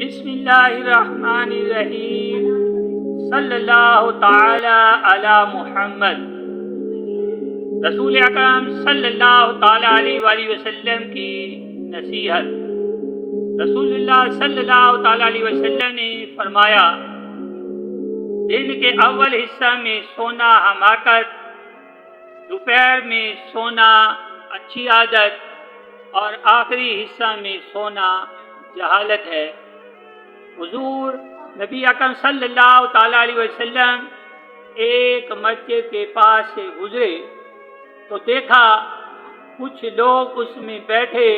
بسم اللہ الرحمن الرحیم صلی اللہ تعالی علی محمد۔ رسول اکرم صلی اللہ تعالی علیہ وآلہ وسلم کی نصیحت۔ رسول اللہ صلی اللہ تعالی علیہ وسلم نے فرمایا، دن کے اول حصہ میں سونا حماقت، دوپہر میں سونا اچھی عادت اور آخری حصہ میں سونا جہالت ہے۔ حضور نبی اکرم صلی اللہ تعالی علیہ وسلم ایک مسجد کے پاس سے گزرے تو دیکھا کچھ لوگ اس میں بیٹھے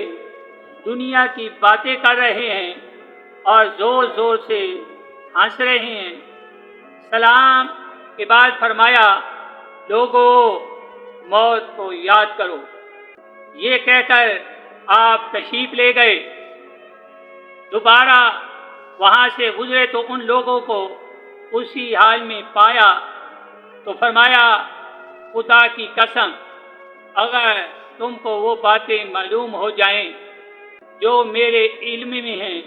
دنیا کی باتیں کر رہے ہیں اور زور زور سے ہنس رہے ہیں۔ سلام کے بعد فرمایا، لوگو موت کو یاد کرو۔ یہ کہہ کر آپ تشریف لے گئے۔ دوبارہ وہاں سے گزرے تو ان لوگوں کو اسی حال میں پایا تو فرمایا، خدا کی قسم، اگر تم کو وہ باتیں معلوم ہو جائیں جو میرے علم میں ہیں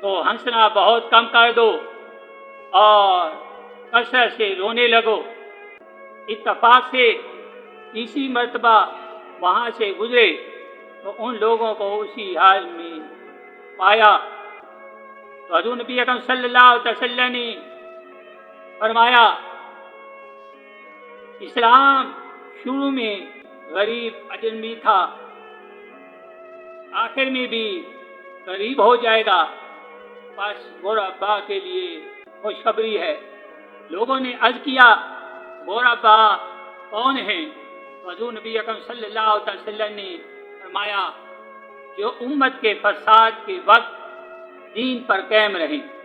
تو ہنسنا بہت کم کر دو اور کثرت سے رونے لگو۔ اتفاق سے تیسری مرتبہ وہاں سے گزرے تو ان لوگوں کو اسی حال میں پایا تو حضور نبی اکرم صلی اللہ علیہ وسلم نے فرمایا، اسلام شروع میں غریب اجنبی تھا، آخر میں بھی غریب ہو جائے گا، بس غربا کے لیے خوشخبری ہے۔ لوگوں نے عرض کیا، غربا کون ہیں؟ حضور نبی اکرم صلی اللہ علیہ وسلم نے فرمایا، جو امت کے فساد کے وقت دین پر قائم رہیں۔